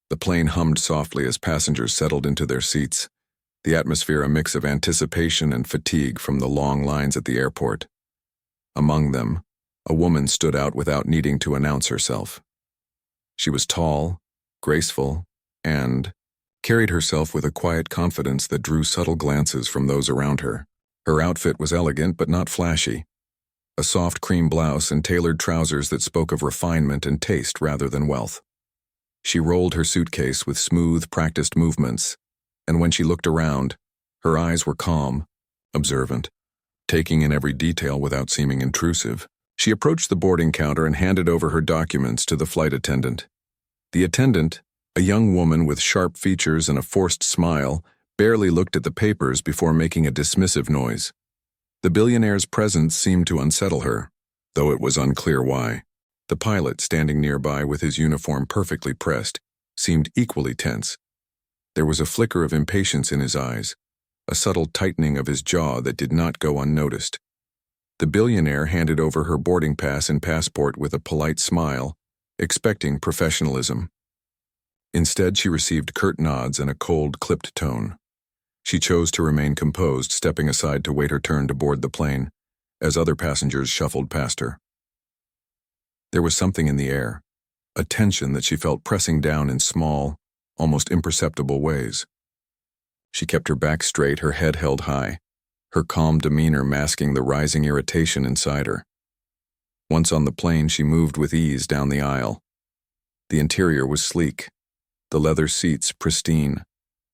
The plane hummed softly as passengers settled into their seats, the atmosphere a mix of anticipation and fatigue from the long lines at the airport. Among them, a woman stood out without needing to announce herself. She was tall, graceful, and carried herself with a quiet confidence that drew subtle glances from those around her. Her outfit was elegant but not flashy. A soft cream blouse and tailored trousers that spoke of refinement and taste rather than wealth. She rolled her suitcase with smooth, practiced movements, and when she looked around, her eyes were calm, observant, taking in every detail without seeming intrusive. She approached the boarding counter and handed over her documents to the flight attendant. The attendant, a young woman with sharp features and a forced smile, barely looked at the papers before making a dismissive noise. The billionaire's presence seemed to unsettle her, though it was unclear why. The pilot, standing nearby with his uniform perfectly pressed, seemed equally tense. There was a flicker of impatience in his eyes, a subtle tightening of his jaw that did not go unnoticed. The billionaire handed over her boarding pass and passport with a polite smile, expecting professionalism. Instead, she received curt nods and a cold, clipped tone. She chose to remain composed, stepping aside to wait her turn to board the plane, as other passengers shuffled past her. There was something in the air, a tension that she felt pressing down in small, almost imperceptible ways. She kept her back straight, her head held high, her calm demeanor masking the rising irritation inside her. Once on the plane, she moved with ease down the aisle. The interior was sleek, the leather seats pristine,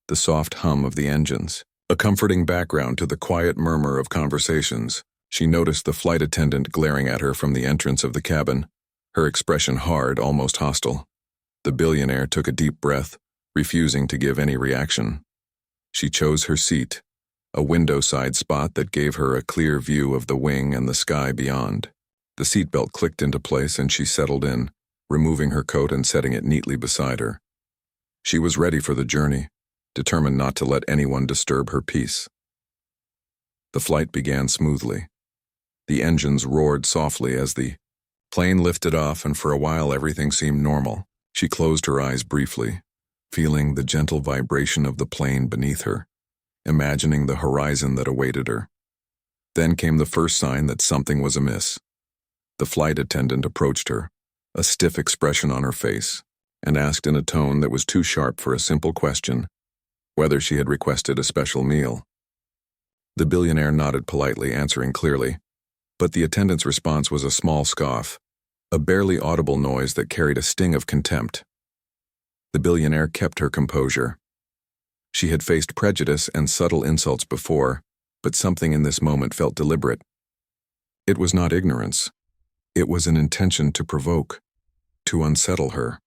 the soft hum of the engines, a comforting background to the quiet murmur of conversations. She noticed the flight attendant glaring at her from the entrance of the cabin, her expression hard, almost hostile. The billionaire took a deep breath, refusing to give any reaction. She chose her seat, a window-side spot that gave her a clear view of the wing and the sky beyond. The seatbelt clicked into place and she settled in, removing her coat and setting it neatly beside her. She was ready for the journey, determined not to let anyone disturb her peace. The flight began smoothly. The engines roared softly as the plane lifted off, and for a while everything seemed normal. She closed her eyes briefly, feeling the gentle vibration of the plane beneath her, imagining the horizon that awaited her. Then came the first sign that something was amiss. The flight attendant approached her, a stiff expression on her face, and asked in a tone that was too sharp for a simple question, whether she had requested a special meal. The billionaire nodded politely, answering clearly, but the attendant's response was a small scoff, a barely audible noise that carried a sting of contempt. The billionaire kept her composure. She had faced prejudice and subtle insults before, but something in this moment felt deliberate. It was not ignorance. It was an intention to provoke, to unsettle her.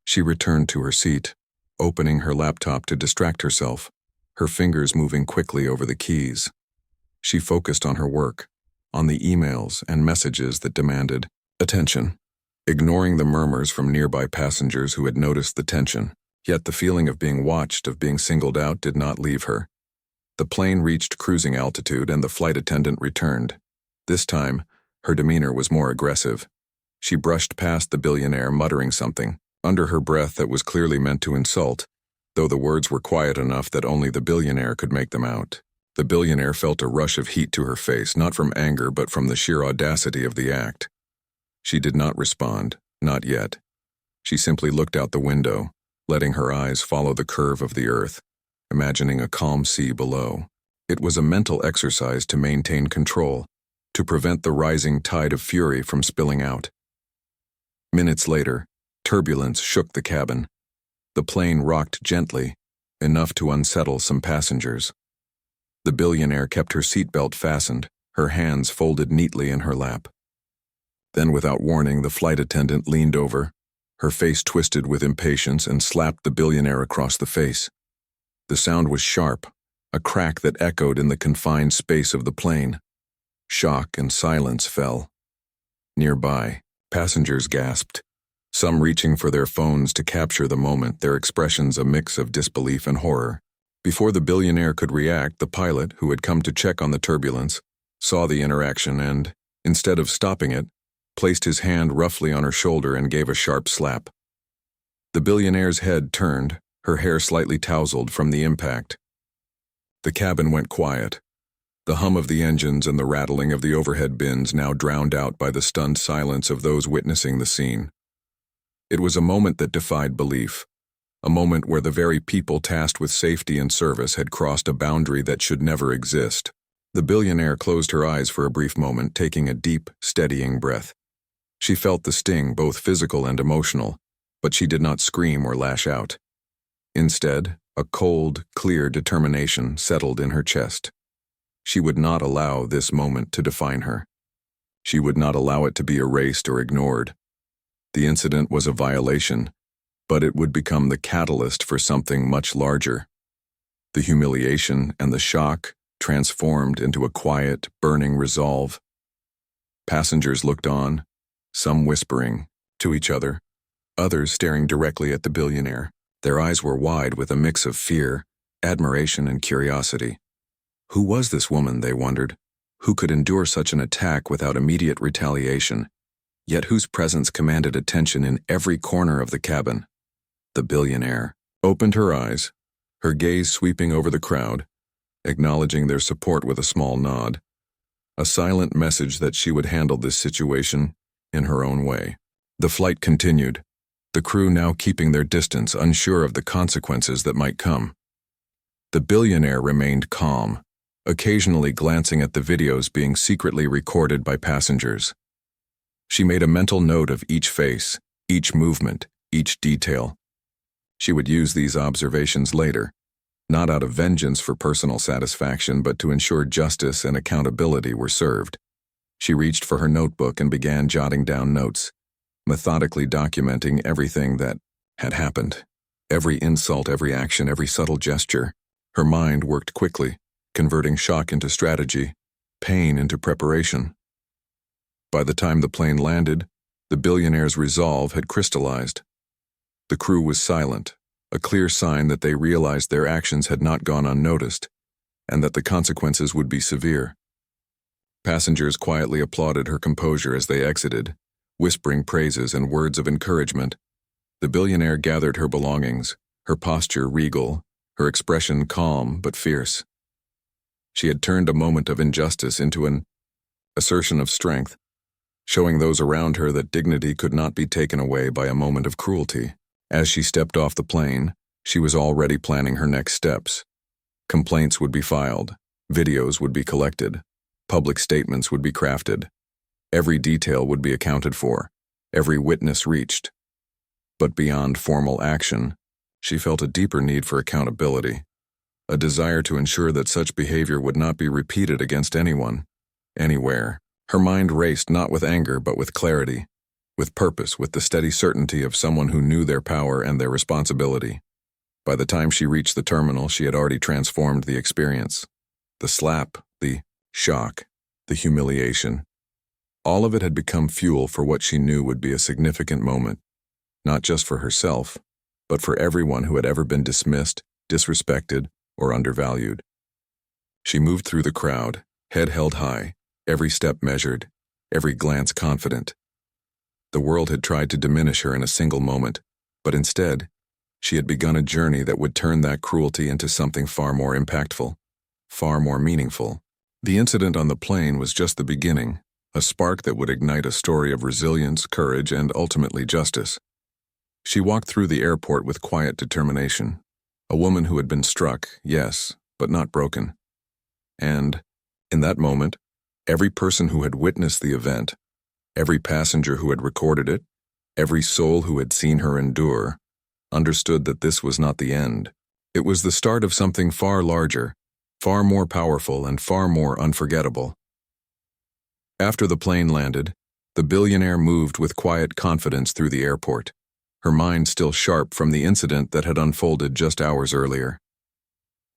She returned to her seat, opening her laptop to distract herself, her fingers moving quickly over the keys. She focused on her work, on the emails and messages that demanded attention, ignoring the murmurs from nearby passengers who had noticed the tension. Yet the feeling of being watched, of being singled out, did not leave her. The plane reached cruising altitude and the flight attendant returned. This time, her demeanor was more aggressive. She brushed past the billionaire, muttering something, under her breath that was clearly meant to insult, though the words were quiet enough that only the billionaire could make them out. The billionaire felt a rush of heat to her face, not from anger but from the sheer audacity of the act. She did not respond, not yet. She simply looked out the window, letting her eyes follow the curve of the earth, imagining a calm sea below. It was a mental exercise to maintain control, to prevent the rising tide of fury from spilling out. Minutes later, turbulence shook the cabin. The plane rocked gently, enough to unsettle some passengers. The billionaire kept her seatbelt fastened, her hands folded neatly in her lap. Then, without warning, the flight attendant leaned over, her face twisted with impatience, and slapped the billionaire across the face. The sound was sharp, a crack that echoed in the confined space of the plane. Shock and silence fell. Nearby, passengers gasped, some reaching for their phones to capture the moment, their expressions a mix of disbelief and horror. Before the billionaire could react, the pilot, who had come to check on the turbulence, saw the interaction and, instead of stopping it, placed his hand roughly on her shoulder and gave a sharp slap. The billionaire's head turned, her hair slightly tousled from the impact. The cabin went quiet. The hum of the engines and the rattling of the overhead bins now drowned out by the stunned silence of those witnessing the scene. It was a moment that defied belief, a moment where the very people tasked with safety and service had crossed a boundary that should never exist. The billionaire closed her eyes for a brief moment, taking a deep, steadying breath. She felt the sting, both physical and emotional, but she did not scream or lash out. Instead, a cold, clear determination settled in her chest. She would not allow this moment to define her. She would not allow it to be erased or ignored. The incident was a violation, but it would become the catalyst for something much larger. The humiliation and the shock transformed into a quiet, burning resolve. Passengers looked on, some whispering to each other, others staring directly at the billionaire. Their eyes were wide with a mix of fear, admiration, and curiosity. Who was this woman, they wondered? Who could endure such an attack without immediate retaliation, yet whose presence commanded attention in every corner of the cabin? The billionaire opened her eyes, her gaze sweeping over the crowd, acknowledging their support with a small nod, a silent message that she would handle this situation in her own way. The flight continued, the crew now keeping their distance, unsure of the consequences that might come. The billionaire remained calm, occasionally glancing at the videos being secretly recorded by passengers. She made a mental note of each face, each movement, each detail. She would use these observations later, not out of vengeance for personal satisfaction, but to ensure justice and accountability were served. She reached for her notebook and began jotting down notes, methodically documenting everything that had happened. Every insult, every action, every subtle gesture. Her mind worked quickly, converting shock into strategy, pain into preparation. By the time the plane landed, the billionaire's resolve had crystallized. The crew was silent, a clear sign that they realized their actions had not gone unnoticed, and that the consequences would be severe. Passengers quietly applauded her composure as they exited, whispering praises and words of encouragement. The billionaire gathered her belongings, her posture regal, her expression calm but fierce. She had turned a moment of injustice into an assertion of strength, showing those around her that dignity could not be taken away by a moment of cruelty. As she stepped off the plane, she was already planning her next steps. Complaints would be filed, videos would be collected, public statements would be crafted. Every detail would be accounted for, every witness reached. But beyond formal action, she felt a deeper need for accountability, a desire to ensure that such behavior would not be repeated against anyone, anywhere. Her mind raced not with anger but with clarity, with purpose, with the steady certainty of someone who knew their power and their responsibility. By the time she reached the terminal, she had already transformed the experience. The slap, the shock, the humiliation. All of it had become fuel for what she knew would be a significant moment, not just for herself, but for everyone who had ever been dismissed, disrespected, or undervalued. She moved through the crowd, head held high, every step measured, every glance confident. The world had tried to diminish her in a single moment, but instead, she had begun a journey that would turn that cruelty into something far more impactful, far more meaningful. The incident on the plane was just the beginning, a spark that would ignite a story of resilience, courage, and ultimately justice. She walked through the airport with quiet determination, a woman who had been struck, yes, but not broken. And, in that moment, every person who had witnessed the event, every passenger who had recorded it, every soul who had seen her endure, understood that this was not the end. It was the start of something far larger, far more powerful, and far more unforgettable. After the plane landed, the billionaire moved with quiet confidence through the airport, her mind still sharp from the incident that had unfolded just hours earlier.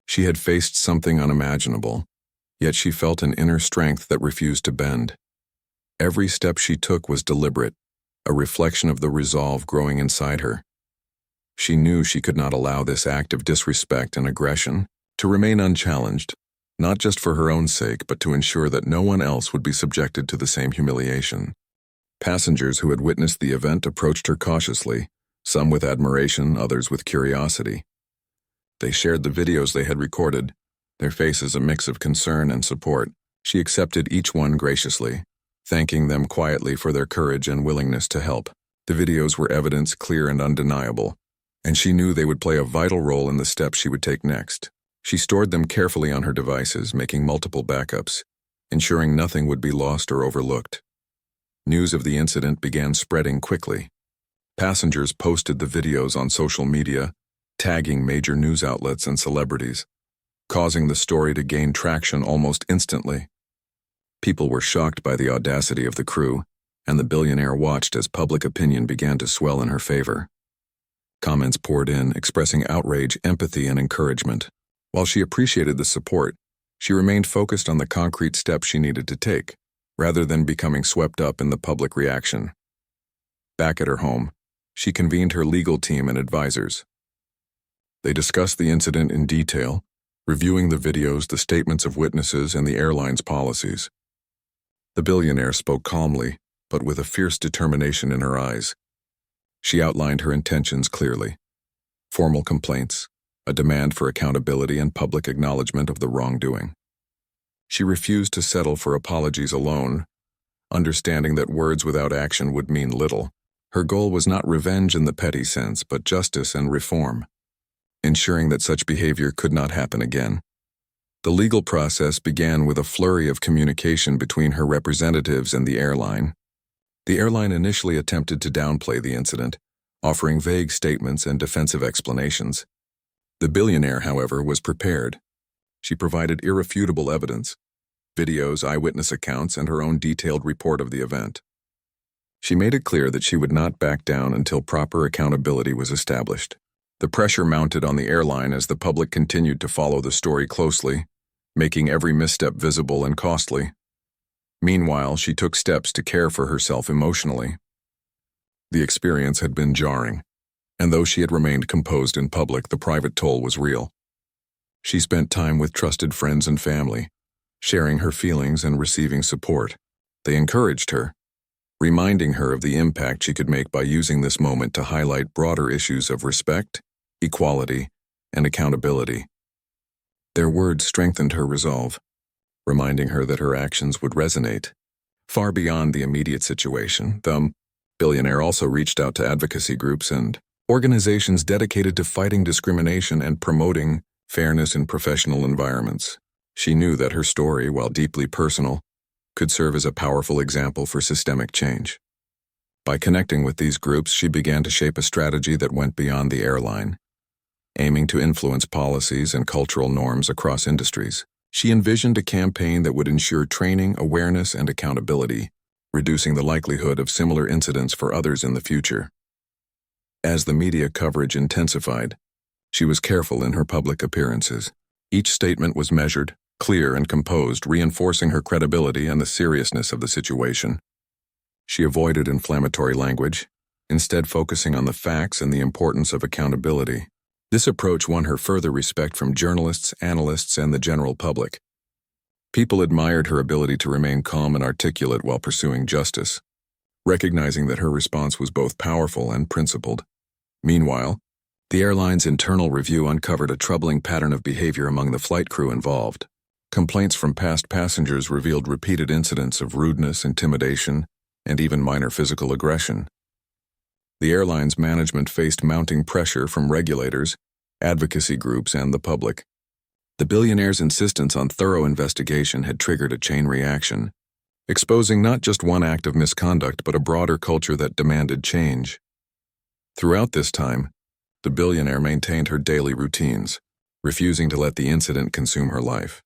She had faced something unimaginable, yet she felt an inner strength that refused to bend. Every step she took was deliberate, a reflection of the resolve growing inside her. She knew she could not allow this act of disrespect and aggression to remain unchallenged, not just for her own sake, but to ensure that no one else would be subjected to the same humiliation. Passengers who had witnessed the event approached her cautiously, some with admiration, others with curiosity. They shared the videos they had recorded, their faces a mix of concern and support. She accepted each one graciously, thanking them quietly for their courage and willingness to help. The videos were evidence clear and undeniable, and she knew they would play a vital role in the steps she would take next. She stored them carefully on her devices, making multiple backups, ensuring nothing would be lost or overlooked. News of the incident began spreading quickly. Passengers posted the videos on social media, tagging major news outlets and celebrities, causing the story to gain traction almost instantly. People were shocked by the audacity of the crew, and the billionaire watched as public opinion began to swell in her favor. Comments poured in, expressing outrage, empathy, and encouragement. While she appreciated the support, she remained focused on the concrete steps she needed to take, rather than becoming swept up in the public reaction. Back at her home, she convened her legal team and advisors. They discussed the incident in detail, reviewing the videos, the statements of witnesses, and the airline's policies. The billionaire spoke calmly, but with a fierce determination in her eyes. She outlined her intentions clearly: formal complaints, a demand for accountability, and public acknowledgement of the wrongdoing. She refused to settle for apologies alone, understanding that words without action would mean little. Her goal was not revenge in the petty sense, but justice and reform, ensuring that such behavior could not happen again. The legal process began with a flurry of communication between her representatives and the airline. The airline initially attempted to downplay the incident, offering vague statements and defensive explanations. The billionaire, however, was prepared. She provided irrefutable evidence: videos, eyewitness accounts, and her own detailed report of the event. She made it clear that she would not back down until proper accountability was established. The pressure mounted on the airline as the public continued to follow the story closely, making every misstep visible and costly. Meanwhile, she took steps to care for herself emotionally. The experience had been jarring, and though she had remained composed in public, the private toll was real. She spent time with trusted friends and family, sharing her feelings and receiving support. They encouraged her, reminding her of the impact she could make by using this moment to highlight broader issues of respect, equality, and accountability. Their words strengthened her resolve, reminding her that her actions would resonate far beyond the immediate situation. The billionaire also reached out to advocacy groups and organizations dedicated to fighting discrimination and promoting fairness in professional environments. She knew that her story, while deeply personal, could serve as a powerful example for systemic change. By connecting with these groups, she began to shape a strategy that went beyond the airline, aiming to influence policies and cultural norms across industries. She envisioned a campaign that would ensure training, awareness, and accountability, reducing the likelihood of similar incidents for others in the future. As the media coverage intensified, she was careful in her public appearances. Each statement was measured, clear, and composed, reinforcing her credibility and the seriousness of the situation. She avoided inflammatory language, instead focusing on the facts and the importance of accountability. This approach won her further respect from journalists, analysts, and the general public. People admired her ability to remain calm and articulate while pursuing justice, recognizing that her response was both powerful and principled. Meanwhile, the airline's internal review uncovered a troubling pattern of behavior among the flight crew involved. Complaints from past passengers revealed repeated incidents of rudeness, intimidation, and even minor physical aggression. The airline's management faced mounting pressure from regulators, advocacy groups, and the public. The billionaire's insistence on thorough investigation had triggered a chain reaction, exposing not just one act of misconduct but a broader culture that demanded change. Throughout this time, the billionaire maintained her daily routines, refusing to let the incident consume her life.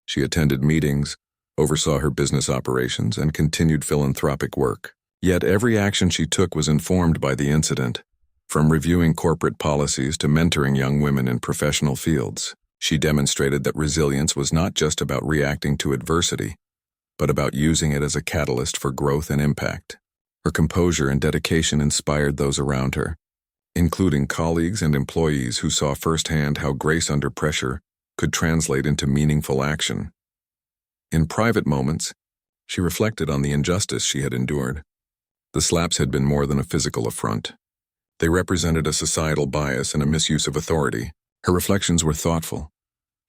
She attended meetings, oversaw her business operations, and continued philanthropic work. Yet every action she took was informed by the incident. From reviewing corporate policies to mentoring young women in professional fields, she demonstrated that resilience was not just about reacting to adversity, but about using it as a catalyst for growth and impact. Her composure and dedication inspired those around her, including colleagues and employees who saw firsthand how grace under pressure could translate into meaningful action. In private moments, she reflected on the injustice she had endured. The slaps had been more than a physical affront. They represented a societal bias and a misuse of authority. Her reflections were thoughtful,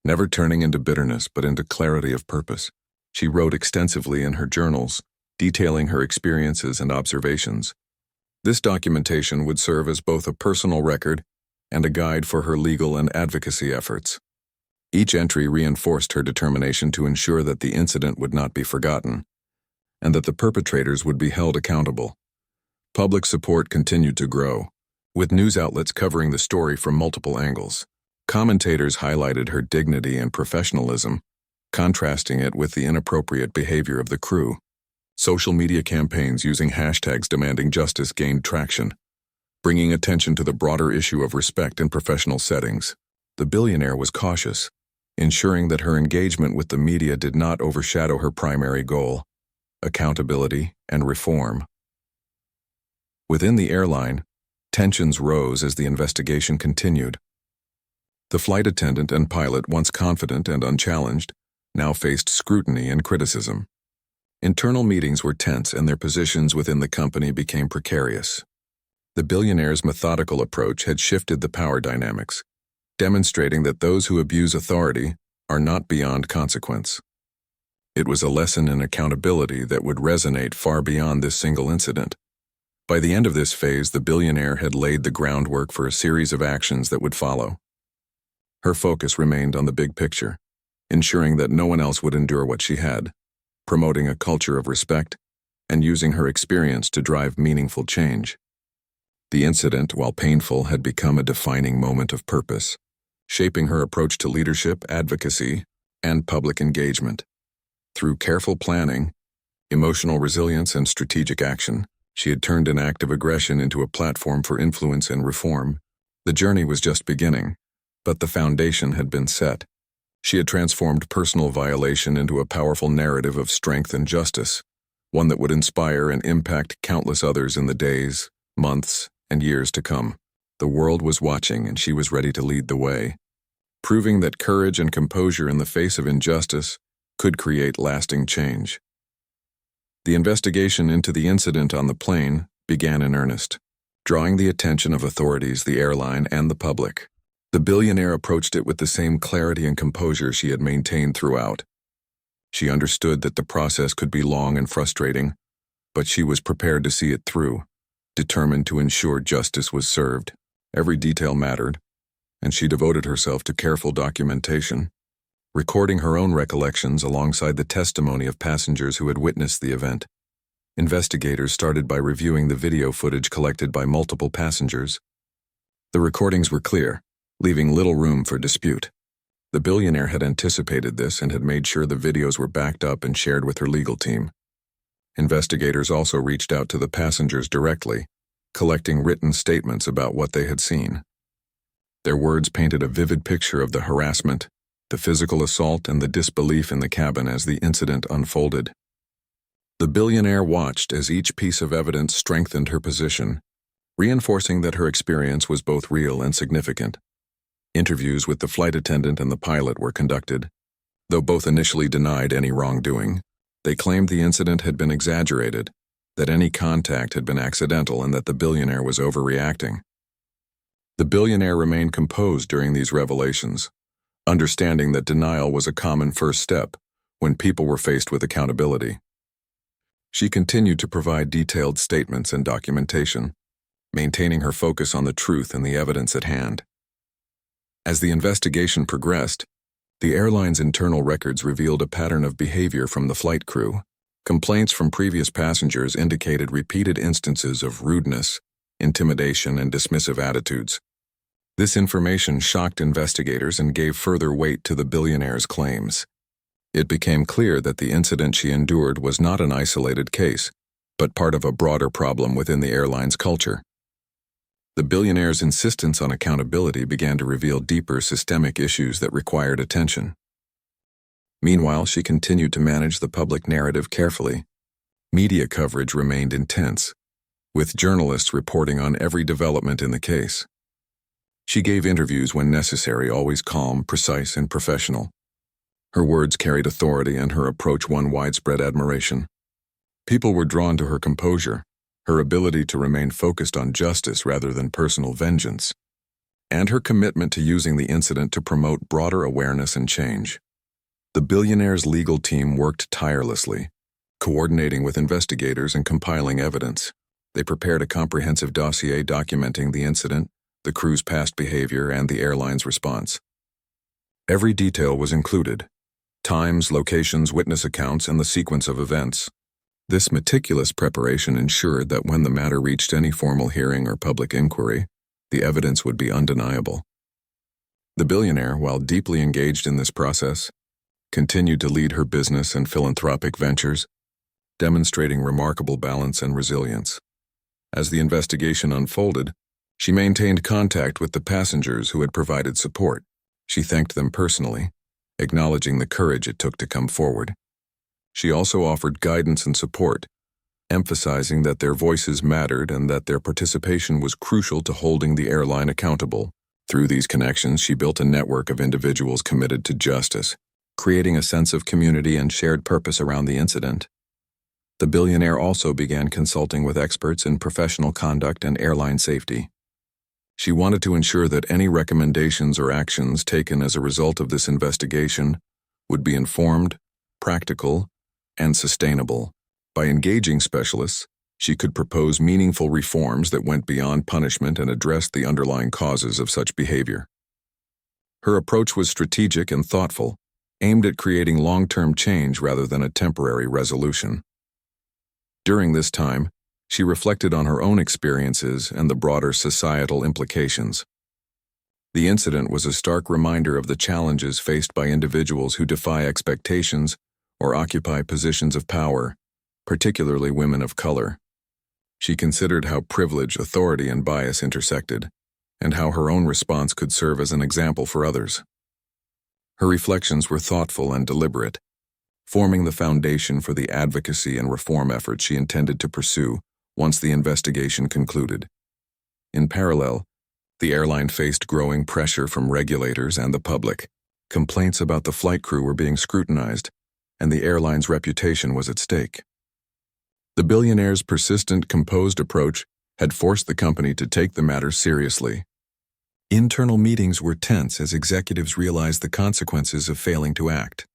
never turning into bitterness but into clarity of purpose. She wrote extensively in her journals, detailing her experiences and observations. This documentation would serve as both a personal record and a guide for her legal and advocacy efforts. Each entry reinforced her determination to ensure that the incident would not be forgotten, and that the perpetrators would be held accountable. Public support continued to grow, with news outlets covering the story from multiple angles. Commentators highlighted her dignity and professionalism, contrasting it with the inappropriate behavior of the crew. Social media campaigns using hashtags demanding justice gained traction, bringing attention to the broader issue of respect in professional settings. The billionaire was cautious, ensuring that her engagement with the media did not overshadow her primary goal: accountability and reform. Within the airline, tensions rose as the investigation continued. The flight attendant and pilot, once confident and unchallenged, now faced scrutiny and criticism. Internal meetings were tense and their positions within the company became precarious. The billionaire's methodical approach had shifted the power dynamics, demonstrating that those who abuse authority are not beyond consequence. It was a lesson in accountability that would resonate far beyond this single incident. By the end of this phase, the billionaire had laid the groundwork for a series of actions that would follow. Her focus remained on the big picture, ensuring that no one else would endure what she had, promoting a culture of respect, and using her experience to drive meaningful change. The incident, while painful, had become a defining moment of purpose, shaping her approach to leadership, advocacy, and public engagement. Through careful planning, emotional resilience, and strategic action, she had turned an act of aggression into a platform for influence and reform. The journey was just beginning, but the foundation had been set. She had transformed personal violation into a powerful narrative of strength and justice, one that would inspire and impact countless others in the days, months, and years to come. The world was watching and she was ready to lead the way, proving that courage and composure in the face of injustice could create lasting change. The investigation into the incident on the plane began in earnest, drawing the attention of authorities, the airline, and the public. The billionaire approached it with the same clarity and composure she had maintained throughout. She understood that the process could be long and frustrating, but she was prepared to see it through, determined to ensure justice was served. Every detail mattered, and she devoted herself to careful documentation, recording her own recollections alongside the testimony of passengers who had witnessed the event. Investigators started by reviewing the video footage collected by multiple passengers. The recordings were clear, leaving little room for dispute. The billionaire had anticipated this and had made sure the videos were backed up and shared with her legal team. Investigators also reached out to the passengers directly, collecting written statements about what they had seen. Their words painted a vivid picture of the harassment, the physical assault, and the disbelief in the cabin as the incident unfolded. The billionaire watched as each piece of evidence strengthened her position, reinforcing that her experience was both real and significant. Interviews with the flight attendant and the pilot were conducted. Though both initially denied any wrongdoing, they claimed the incident had been exaggerated, that any contact had been accidental, and that the billionaire was overreacting. The billionaire remained composed during these revelations, understanding that denial was a common first step when people were faced with accountability. She continued to provide detailed statements and documentation, maintaining her focus on the truth and the evidence at hand. As the investigation progressed, the airline's internal records revealed a pattern of behavior from the flight crew. Complaints from previous passengers indicated repeated instances of rudeness, intimidation, and dismissive attitudes. This information shocked investigators and gave further weight to the billionaire's claims. It became clear that the incident she endured was not an isolated case, but part of a broader problem within the airline's culture. The billionaire's insistence on accountability began to reveal deeper systemic issues that required attention. Meanwhile, she continued to manage the public narrative carefully. Media coverage remained intense, with journalists reporting on every development in the case. She gave interviews when necessary, always calm, precise, and professional. Her words carried authority and her approach won widespread admiration. People were drawn to her composure, her ability to remain focused on justice rather than personal vengeance, and her commitment to using the incident to promote broader awareness and change. The Billionaire's legal team worked tirelessly, coordinating with investigators and compiling evidence. They prepared a comprehensive dossier documenting the incident, the crew's past behavior, and the airline's response. Every detail was included: times, locations, witness accounts, and the sequence of events. This meticulous preparation ensured that when the matter reached any formal hearing or public inquiry, the evidence would be undeniable. The Billionaire, while deeply engaged in this process, continued to lead her business and philanthropic ventures, demonstrating remarkable balance and resilience. As the investigation unfolded, she maintained contact with the passengers who had provided support. She thanked them personally, acknowledging the courage it took to come forward. She also offered guidance and support, emphasizing that their voices mattered and that their participation was crucial to holding the airline accountable. Through these connections, she built a network of individuals committed to justice, creating a sense of community and shared purpose around the incident. The Billionaire also began consulting with experts in professional conduct and airline safety. She wanted to ensure that any recommendations or actions taken as a result of this investigation would be informed, practical, and sustainable. By engaging specialists, she could propose meaningful reforms that went beyond punishment and addressed the underlying causes of such behavior. Her approach was strategic and thoughtful, aimed at creating long-term change rather than a temporary resolution. During this time, she reflected on her own experiences and the broader societal implications. The incident was a stark reminder of the challenges faced by individuals who defy expectations or occupy positions of power, particularly women of color. She considered how privilege, authority, and bias intersected, and how her own response could serve as an example for others. Her reflections were thoughtful and deliberate, forming the foundation for the advocacy and reform efforts she intended to pursue once the investigation concluded. In parallel, the airline faced growing pressure from regulators and the public. Complaints about the flight crew were being scrutinized, and the airline's reputation was at stake. The Billionaire's persistent, composed approach had forced the company to take the matter seriously. Internal meetings were tense as executives realized the consequences of failing to act.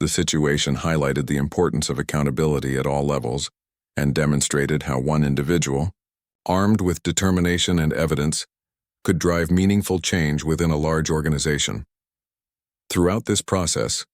The situation highlighted the importance of accountability at all levels and demonstrated how one individual, armed with determination and evidence, could drive meaningful change within a large organization. Throughout this process,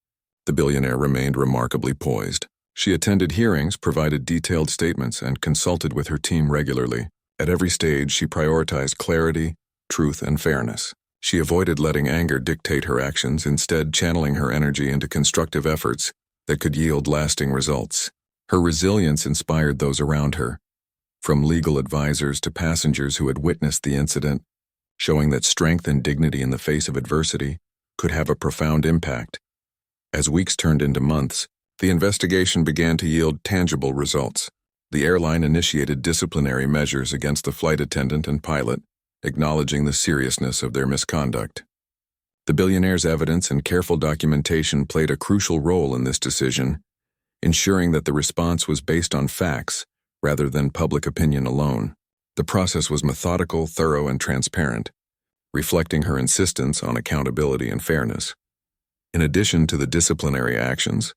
the Billionaire remained remarkably poised. She attended hearings, provided detailed statements, and consulted with her team regularly. At every stage, she prioritized clarity, truth, and fairness. She avoided letting anger dictate her actions, instead channeling her energy into constructive efforts that could yield lasting results. Her resilience inspired those around her, from legal advisors to passengers who had witnessed the incident, showing that strength and dignity in the face of adversity could have a profound impact. As weeks turned into months, the investigation began to yield tangible results. The airline initiated disciplinary measures against the flight attendant and pilot, acknowledging the seriousness of their misconduct. The Billionaire's evidence and careful documentation played a crucial role in this decision, ensuring that the response was based on facts rather than public opinion alone. The process was methodical, thorough, and transparent, reflecting her insistence on accountability and fairness. In addition to the disciplinary actions,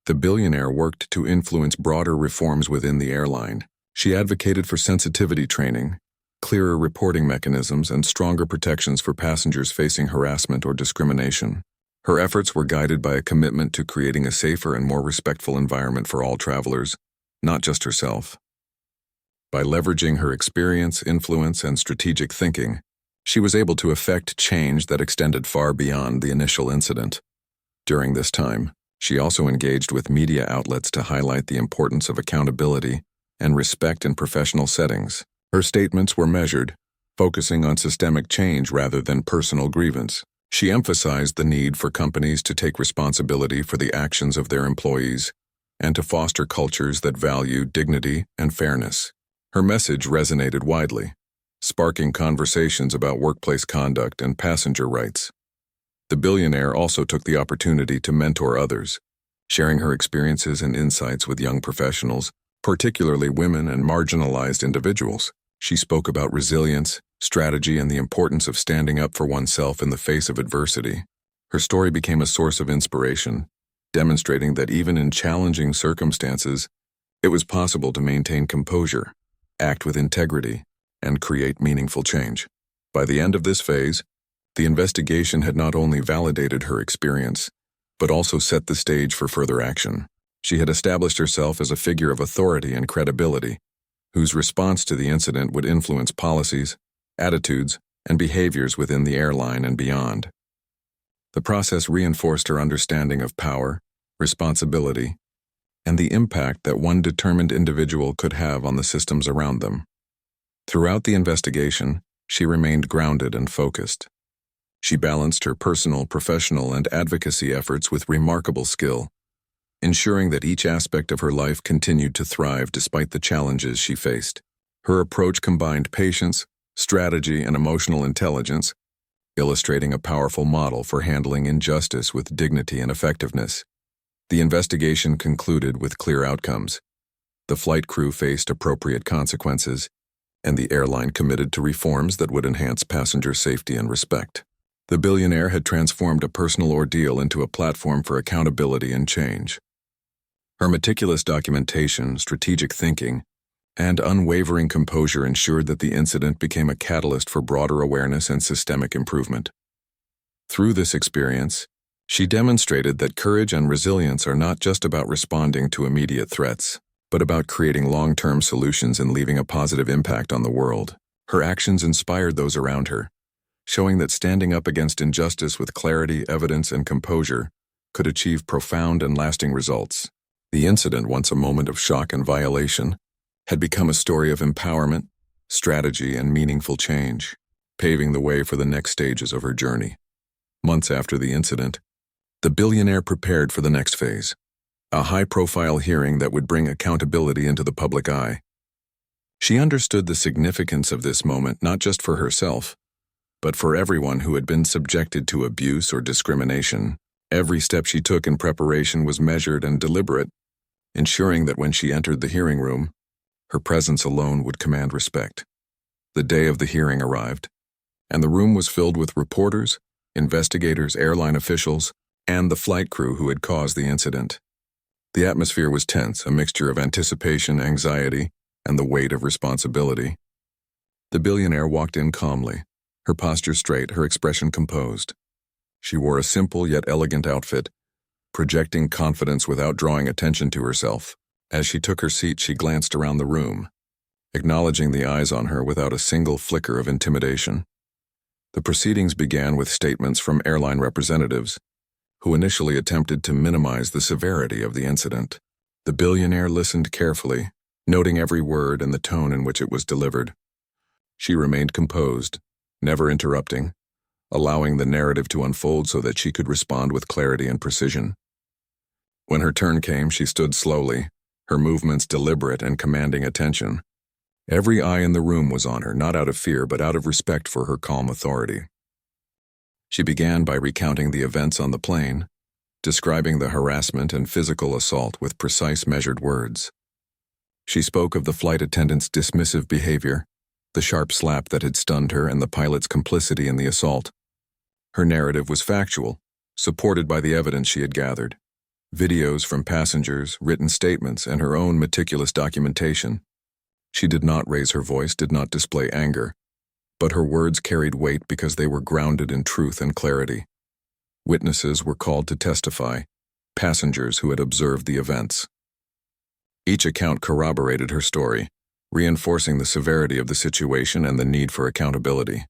the Billionaire worked to influence broader reforms within the airline. She advocated for sensitivity training, clearer reporting mechanisms, and stronger protections for passengers facing harassment or discrimination. Her efforts were guided by a commitment to creating a safer and more respectful environment for all travelers, not just herself. By leveraging her experience, influence, and strategic thinking, she was able to effect change that extended far beyond the initial incident. During this time, she also engaged with media outlets to highlight the importance of accountability and respect in professional settings. Her statements were measured, focusing on systemic change rather than personal grievance. She emphasized the need for companies to take responsibility for the actions of their employees and to foster cultures that value dignity and fairness. Her message resonated widely, sparking conversations about workplace conduct and passenger rights. The Billionaire also took the opportunity to mentor others, sharing her experiences and insights with young professionals particularly women and marginalized individuals. She spoke about resilience, strategy, and the importance of standing up for oneself in the face of adversity. Her story became a source of inspiration, demonstrating that even in challenging circumstances, it was possible to maintain composure, act with integrity, and create meaningful change. By the end of this phase, the investigation had not only validated her experience, but also set the stage for further action. She had established herself as a figure of authority and credibility, whose response to the incident would influence policies, attitudes, and behaviors within the airline and beyond. The process reinforced her understanding of power, responsibility, and the impact that one determined individual could have on the systems around them. Throughout the investigation, she remained grounded and focused. She balanced her personal, professional, and advocacy efforts with remarkable skill, ensuring that each aspect of her life continued to thrive despite the challenges she faced. Her approach combined patience, strategy, and emotional intelligence, illustrating a powerful model for handling injustice with dignity and effectiveness. The investigation concluded with clear outcomes. The flight crew faced appropriate consequences, and the airline committed to reforms that would enhance passenger safety and respect. The Billionaire had transformed a personal ordeal into a platform for accountability and change. Her meticulous documentation, strategic thinking, and unwavering composure ensured that the incident became a catalyst for broader awareness and systemic improvement. Through this experience, she demonstrated that courage and resilience are not just about responding to immediate threats, but about creating long-term solutions and leaving a positive impact on the world. Her actions inspired those around her, showing that standing up against injustice with clarity, evidence, and composure could achieve profound and lasting results. The incident, once a moment of shock and violation, had become a story of empowerment, strategy, and meaningful change, paving the way for the next stages of her journey. Months after the incident, the Billionaire prepared for the next phase, a high-profile hearing that would bring accountability into the public eye. She understood the significance of this moment not just for herself, but for everyone who had been subjected to abuse or discrimination. Every step she took in preparation was measured and deliberate, ensuring that when she entered the hearing room, her presence alone would command respect. The day of the hearing arrived, and the room was filled with reporters, investigators, airline officials, and the flight crew who had caused the incident. The atmosphere was tense, a mixture of anticipation, anxiety, and the weight of responsibility. The Billionaire walked in calmly, her posture straight, her expression composed. She wore a simple yet elegant outfit, projecting confidence without drawing attention to herself. As she took her seat, she glanced around the room, acknowledging the eyes on her without a single flicker of intimidation. The proceedings began with statements from airline representatives, who initially attempted to minimize the severity of the incident. The Billionaire listened carefully, noting every word and the tone in which it was delivered. She remained composed, never interrupting, allowing the narrative to unfold so that she could respond with clarity and precision. When her turn came, she stood slowly, her movements deliberate and commanding attention. Every eye in the room was on her, not out of fear but out of respect for her calm authority. She began by recounting the events on the plane, describing the harassment and physical assault with precise measured words. She spoke of the flight attendant's dismissive behavior, the sharp slap that had stunned her, and the pilot's complicity in the assault. Her narrative was factual, supported by the evidence she had gathered. Videos from passengers, written statements, and her own meticulous documentation. She did not raise her voice, did not display anger, but her words carried weight because they were grounded in truth and clarity. Witnesses were called to testify, passengers who had observed the events. Each account corroborated her story, reinforcing the severity of the situation and the need for accountability.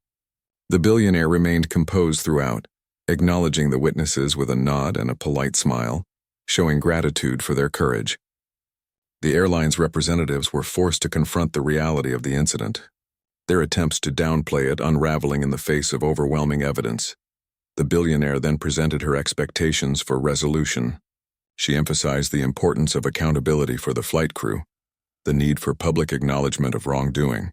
The Billionaire remained composed throughout, acknowledging the witnesses with a nod and a polite smile, showing gratitude for their courage. The airline's representatives were forced to confront the reality of the incident, their attempts to downplay it unraveling in the face of overwhelming evidence. The Billionaire then presented her expectations for resolution. She emphasized the importance of accountability for the flight crew, the need for public acknowledgement of wrongdoing,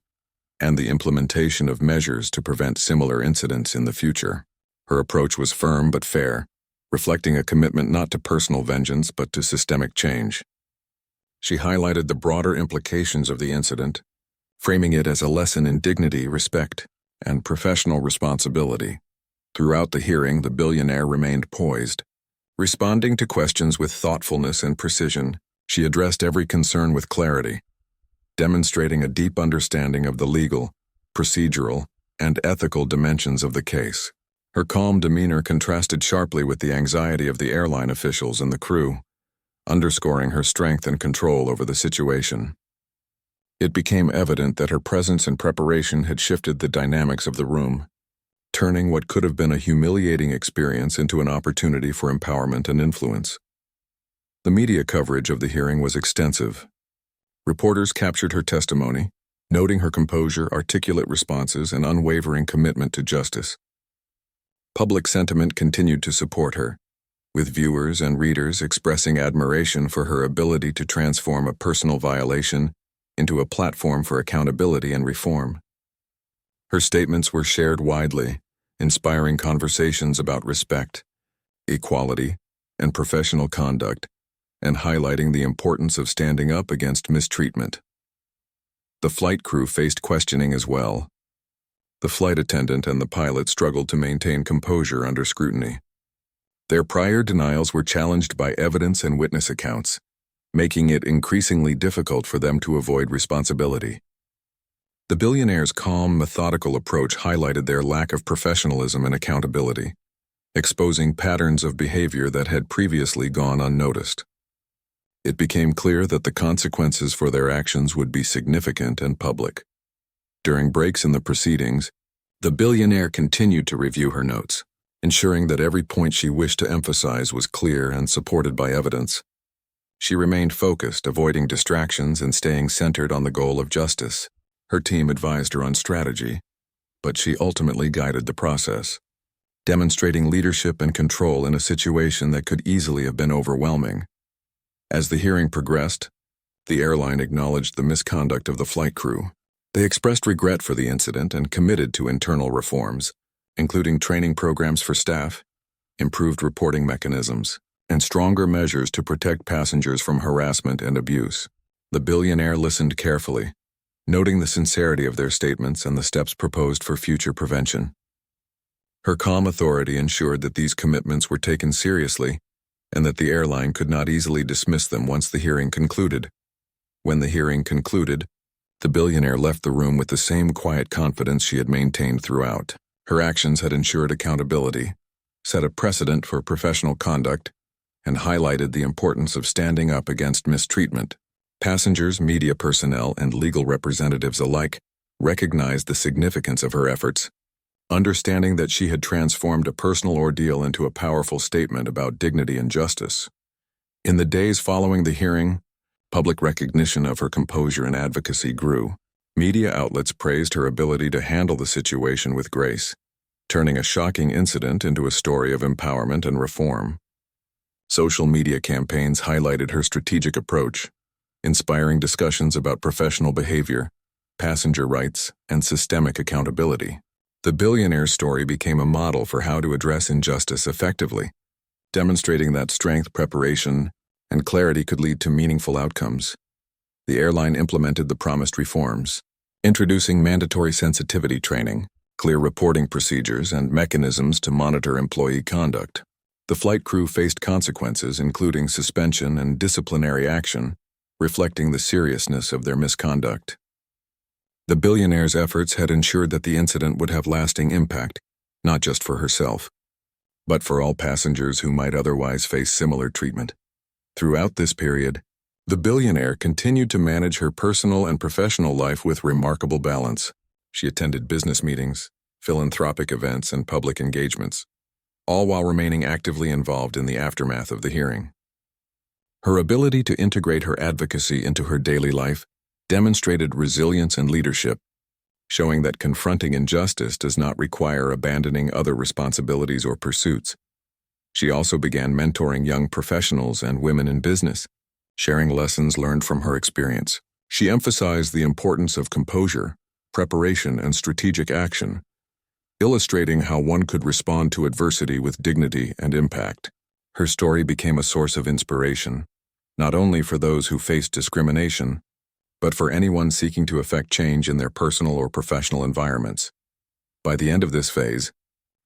and the implementation of measures to prevent similar incidents in the future. Her approach was firm but fair, reflecting a commitment not to personal vengeance but to systemic change. She highlighted the broader implications of the incident, framing it as a lesson in dignity, respect, and professional responsibility. Throughout the hearing, the billionaire remained poised. Responding to questions with thoughtfulness and precision, she addressed every concern with clarity, demonstrating a deep understanding of the legal, procedural, and ethical dimensions of the case. Her calm demeanor contrasted sharply with the anxiety of the airline officials and the crew, underscoring her strength and control over the situation. It became evident that her presence and preparation had shifted the dynamics of the room, turning what could have been a humiliating experience into an opportunity for empowerment and influence. The media coverage of the hearing was extensive. Reporters captured her testimony, noting her composure, articulate responses, and unwavering commitment to justice. Public sentiment continued to support her, with viewers and readers expressing admiration for her ability to transform a personal violation into a platform for accountability and reform. Her statements were shared widely, inspiring conversations about respect, equality, and professional conduct, and highlighting the importance of standing up against mistreatment. The flight crew faced questioning as well. The flight attendant and the pilot struggled to maintain composure under scrutiny. Their prior denials were challenged by evidence and witness accounts, making it increasingly difficult for them to avoid responsibility. The billionaire's calm, methodical approach highlighted their lack of professionalism and accountability, exposing patterns of behavior that had previously gone unnoticed. It became clear that the consequences for their actions would be significant and public. During breaks in the proceedings, the billionaire continued to review her notes, ensuring that every point she wished to emphasize was clear and supported by evidence. She remained focused, avoiding distractions and staying centered on the goal of justice. Her team advised her on strategy, but she ultimately guided the process, demonstrating leadership and control in a situation that could easily have been overwhelming. As the hearing progressed, the airline acknowledged the misconduct of the flight crew. They expressed regret for the incident and committed to internal reforms, including training programs for staff, improved reporting mechanisms, and stronger measures to protect passengers from harassment and abuse. The billionaire listened carefully, noting the sincerity of their statements and the steps proposed for future prevention. Her calm authority ensured that these commitments were taken seriously and that the airline could not easily dismiss them once the hearing concluded. When the hearing concluded, the billionaire left the room with the same quiet confidence she had maintained throughout. Her actions had ensured accountability, set a precedent for professional conduct, and highlighted the importance of standing up against mistreatment. Passengers, media personnel, and legal representatives alike recognized the significance of her efforts, understanding that she had transformed a personal ordeal into a powerful statement about dignity and justice. In the days following the hearing, public recognition of her composure and advocacy grew. Media outlets praised her ability to handle the situation with grace, turning a shocking incident into a story of empowerment and reform. Social media campaigns highlighted her strategic approach, inspiring discussions about professional behavior, passenger rights, and systemic accountability. The billionaire's story became a model for how to address injustice effectively, demonstrating that strength, preparation, and clarity could lead to meaningful outcomes. The airline implemented the promised reforms, introducing mandatory sensitivity training, clear reporting procedures, and mechanisms to monitor employee conduct. The flight crew faced consequences, including suspension and disciplinary action, reflecting the seriousness of their misconduct. The billionaire's efforts had ensured that the incident would have lasting impact, not just for herself, but for all passengers who might otherwise face similar treatment. Throughout this period, the billionaire continued to manage her personal and professional life with remarkable balance. She attended business meetings, philanthropic events, and public engagements, all while remaining actively involved in the aftermath of the hearing. Her ability to integrate her advocacy into her daily life demonstrated resilience and leadership, showing that confronting injustice does not require abandoning other responsibilities or pursuits. She also began mentoring young professionals and women in business, sharing lessons learned from her experience. She emphasized the importance of composure, preparation, and strategic action, illustrating how one could respond to adversity with dignity and impact. Her story became a source of inspiration, not only for those who faced discrimination, but for anyone seeking to effect change in their personal or professional environments. By the end of this phase,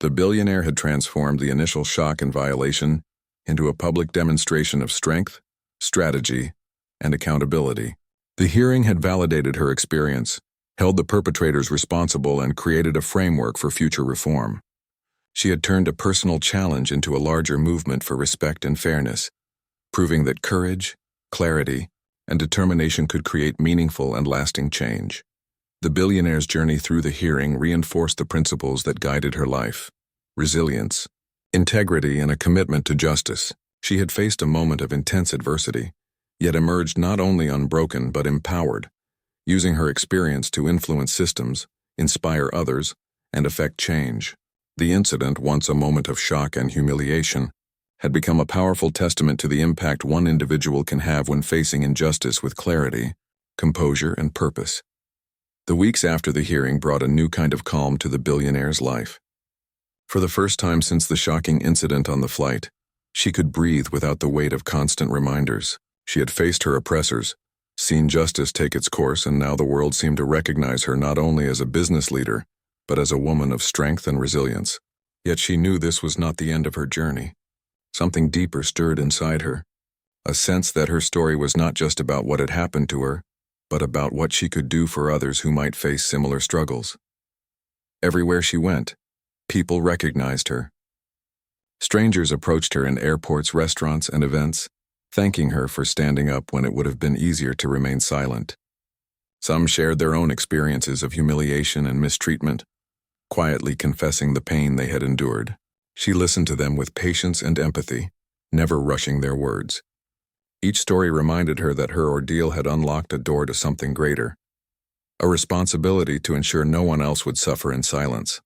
the billionaire had transformed the initial shock and violation into a public demonstration of strength, strategy, and accountability. The hearing had validated her experience, held the perpetrators responsible, and created a framework for future reform. She had turned a personal challenge into a larger movement for respect and fairness, proving that courage, clarity, and determination could create meaningful and lasting change. The billionaire's journey through the hearing reinforced the principles that guided her life: resilience, integrity, and a commitment to justice. She had faced a moment of intense adversity, yet emerged not only unbroken but empowered, using her experience to influence systems, inspire others, and effect change. The incident, once a moment of shock and humiliation, had become a powerful testament to the impact one individual can have when facing injustice with clarity, composure, and purpose. The weeks after the hearing brought a new kind of calm to the billionaire's life. For the first time since the shocking incident on the flight, she could breathe without the weight of constant reminders. She had faced her oppressors, seen justice take its course, and now the world seemed to recognize her not only as a business leader, but as a woman of strength and resilience. Yet she knew this was not the end of her journey. Something deeper stirred inside her, a sense that her story was not just about what had happened to her, but about what she could do for others who might face similar struggles. Everywhere she went, people recognized her. Strangers approached her in airports, restaurants, and events, thanking her for standing up when it would have been easier to remain silent. Some shared their own experiences of humiliation and mistreatment, quietly confessing the pain they had endured. She listened to them with patience and empathy, never rushing their words. Each story reminded her that her ordeal had unlocked a door to something greater, a responsibility to ensure no one else would suffer in silence.